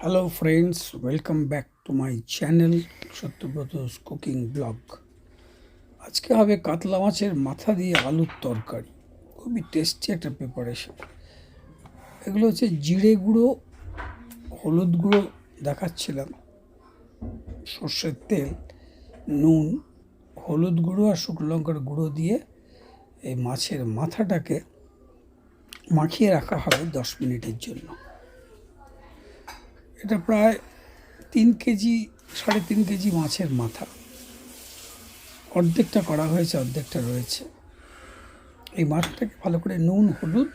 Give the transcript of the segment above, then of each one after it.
Hello friends, welcome back to my channel Satyabrata's cooking blog. আজকে হবে কাতলা মাছের মাথা দিয়ে আলুর তরকারি। খুবই টেস্টি একটা প্রিপারেশন। এগুলো হচ্ছে জিরে গুঁড়ো, হলুদ গুঁড়ো দেখাচ্ছিলাম, সর্ষের তেল, নুন, হলুদ গুঁড়ো আর শুকনো লঙ্কার গুঁড়ো দিয়ে এই মাছের মাথাটাকে মাখিয়ে রাখা হবে 10 মিনিটের জন্য। এটা প্রায় 3 কেজি, 3.5 কেজি মাছের মাথা। অর্ধেকটা করা হয়েছে, অর্ধেকটা রয়েছে। এই মাথাটাকে ভালো করে নুন, হলুদ,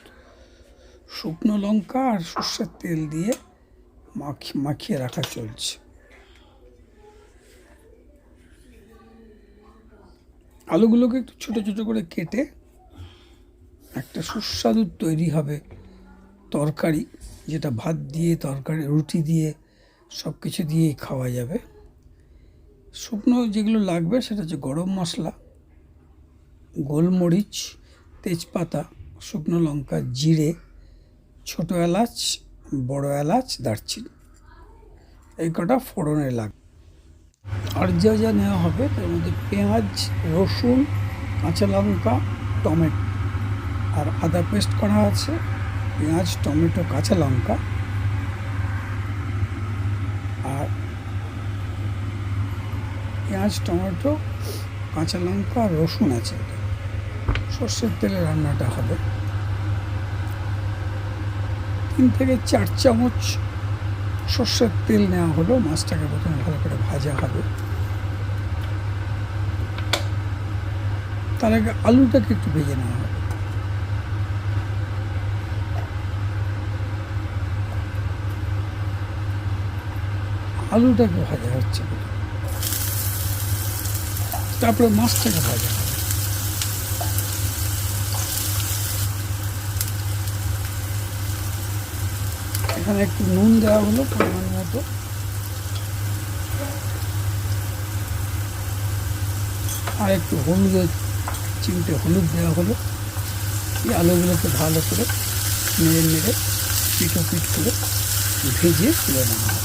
শুকনো লঙ্কা আর সর্ষের তেল দিয়ে মাখিয়ে রাখা চলছে। আলুগুলোকে একটু ছোটো ছোটো করে কেটে একটা সুস্বাদু তৈরি হবে তরকারি, যেটা ভাত দিয়ে, তরকারি, রুটি দিয়ে, সব কিছু দিয়েই খাওয়া যাবে। শুকনো যেগুলো লাগবে সেটা হচ্ছে গরম মশলা, গোলমরিচ, তেজপাতা, শুকনো লঙ্কা, জিরে, ছোটো এলাচ, বড় এলাচ, দারচিনি, এই কটা ফোড়নে লাগবে। আর যা যা নেওয়া হবে তার মধ্যে পেঁয়াজ, রসুন, কাঁচা লঙ্কা, টমেটো আর আদা পেস্ট করা আছে। পেঁয়াজ, টমেটো, কাঁচা লঙ্কা আর পেঁয়াজ, টমেটো, কাঁচা লঙ্কা আর রসুন আছে। সর্ষের তেলে রান্নাটা হবে। 3 থেকে 4 চামচ সর্ষের তেল নেওয়া হলো। মাছটাকে প্রথমে ভালো করে ভাজা হবে। তার আগে আলুটাকে একটু ভেজে নেওয়া হবে। আলুটাকে ভাজা হচ্ছে, তারপরে মাছটাকে ভাজা হবে। এখানে একটু নুন দেওয়া হলো পরিমাণ মতো, আর একটু হলুদের চিমটে হলুদ দেওয়া হলো। এই আলুগুলোকে ভালো করে নেড়ে নেড়ে পিঠো পিঠ করে ভেজে তুলে নেওয়া হবে।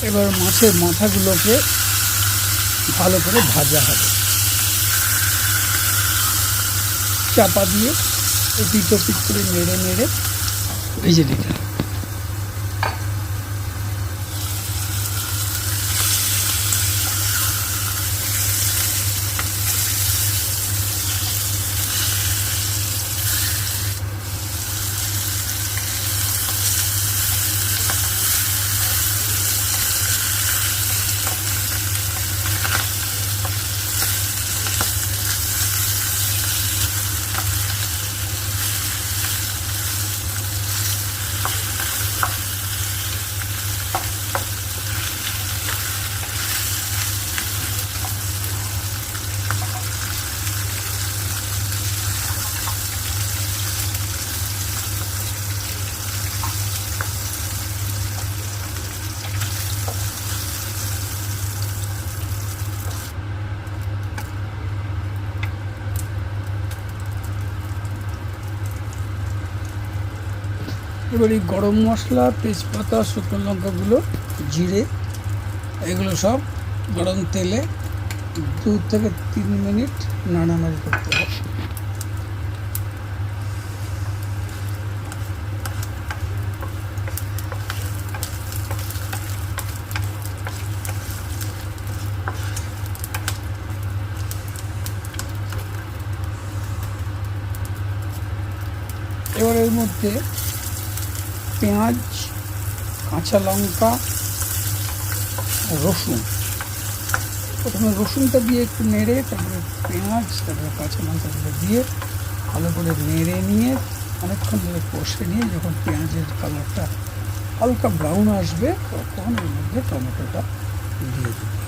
এবার মাছের মাথাগুলোকে ভালো করে ভাজা হবে, চাপা দিয়ে পিঠো পিঠ করে নেড়ে নেড়ে ভেজে দিতে হবে। এবার এই গরম মশলা, তেজপাতা, শুকনো লঙ্কাগুলো, জিরে, এগুলো সব গরম তেলে 2 থেকে 3 মিনিট নাড়ানাড়ি করতে হবে। এবার এর মধ্যে পেঁয়াজ, কাঁচা লঙ্কা, রসুন, প্রথমে রসুনটা দিয়ে একটু নেড়ে, তারপরে পেঁয়াজ, তারপরে কাঁচা লঙ্কাগুলো দিয়ে ভালো করে নেড়ে নিয়ে অনেকক্ষণ ধরে কষে নিয়ে যখন পেঁয়াজের কালারটা হালকা ব্রাউন আসবে তখন এর মধ্যে টমেটোটা দিয়ে দিতে হবে।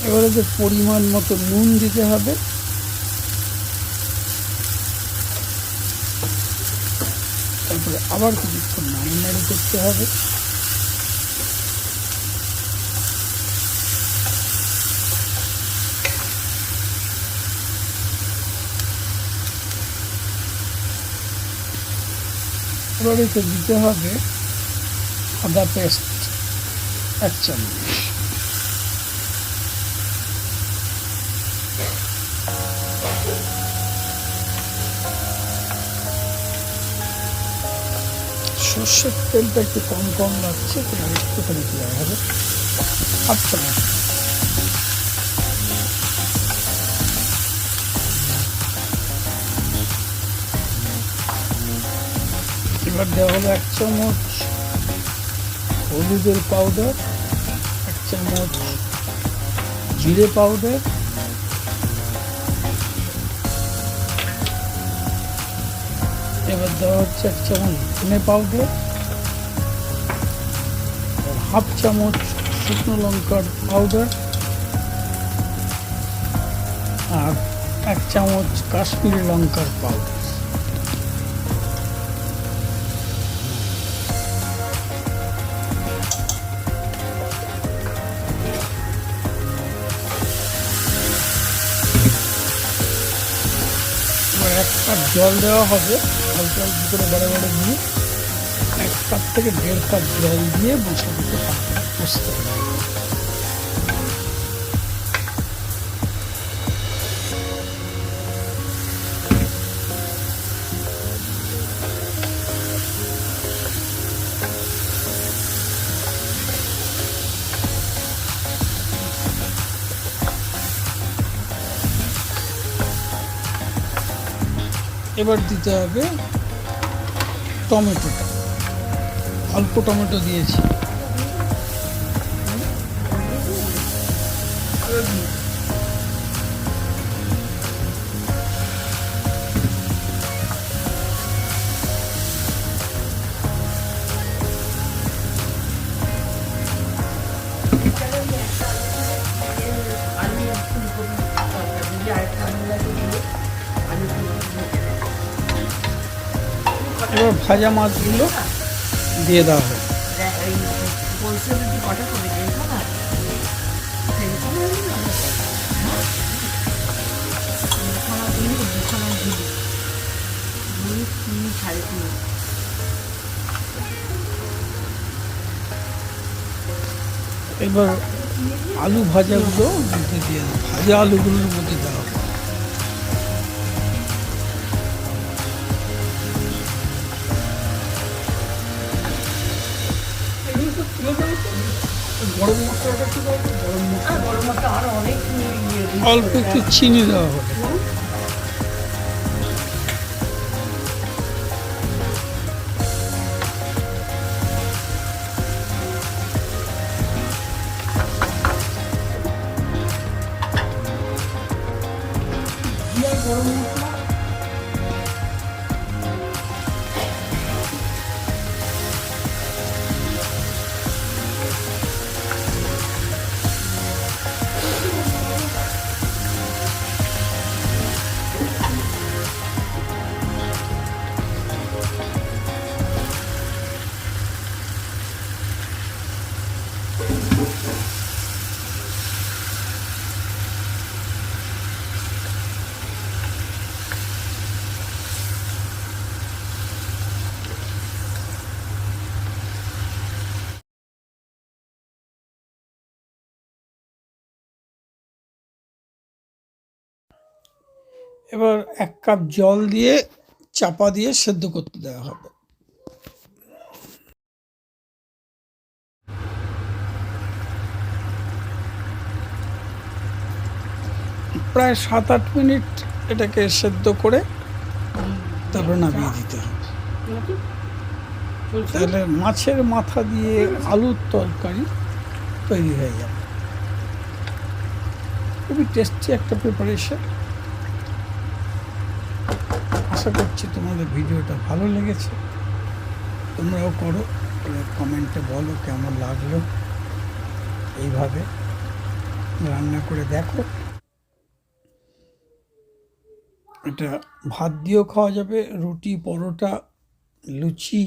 এবারে যে পরিমাণ মতো নুন দিতে হবে, তারপরে আবার কিছুক্ষণ নাড়ানাড়ি করতে হবে। এবারে দিতে হবে আদা পেস্ট 1 চামচ, সর্ষের তেলটা একটু কম কম লাগছে, আর একটুখানি দেওয়া হবে 1/2 চামচ। এবার দেওয়া হলো 1 চামচ হলুদের পাউডার, 1 চামচ জিরে পাউডার, এবার দেওয়া হচ্ছে 1 চামচ ধনে পাউডার, 1/2 চামচ শুকনো লঙ্কার পাউডার, আর 1 চামচ কাশ্মীরি লঙ্কার পাউডার। এবার 1 কাপ জল দেওয়া হবে, হালকা হালকা করে বারে বারে দিয়ে 1 কাপ থেকে 1.5 কাপ জল দিয়ে মশলাটাকে কষতে হবে। এবার দিতে হবে টমেটোটা, অল্প টমেটো দিয়েছি। এবার ভাজা মাছগুলো দিয়ে দেওয়া হবে। এবার আলু ভাজাগুলো মধ্যে দিয়ে দেবো, ভাজা আলুগুলোর মধ্যে দেওয়া হবে। অল্প একটু চিনি দেওয়া হবে। এবার 1 কাপ জল দিয়ে চাপা দিয়ে সেদ্ধ করতে দেওয়া হবে। প্রায় 7-8 মিনিট এটাকে সেদ্ধ করে তারপর নামিয়ে দিতে হবে। তাহলে মাছের মাথা দিয়ে আলুর তরকারি তৈরি হয়ে যাবে। খুবই টেস্টি একটা প্রিপারেশন। আশা করছি তোমাদের ভিডিওটা ভালো লেগেছে, তোমরাও করো, কমেন্টে বলো কেমন লাগলো। এইভাবে রান্না করে দেখো। এটা ভাত দিয়েও খাওয়া যাবে, রুটি, পরোটা, লুচি,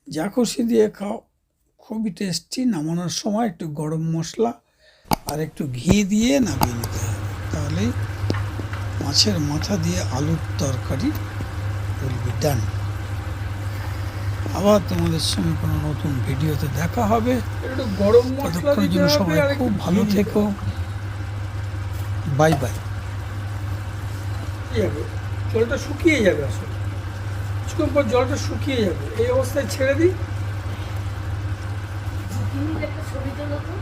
যা খুশি দিয়ে খাও। খুবই টেস্টি। নামানোর সময় একটু গরম মশলা আর একটু ঘি দিয়ে নামিয়ে নিতে হবে, তাহলেই মাছের মাথা দিয়ে আলুর তরকারি উইল বি ডান। আবার তোমাদের সঙ্গে কোনো নতুন ভিডিওতে দেখা হবে। একটু গরম মশলা ততক্ষণের দিতে জন্য হবে সবাই আর খুব একটু ভালো ঘি দিতে থেকো। হবে। Bye bye. কি যাবে, জলটা শুকিয়ে যাবে, আসলে কিছুক্ষণ পর জলটা শুকিয়ে যাবে। এই অবস্থায় ছেড়ে দিই। একটা ছবি তোলো তো।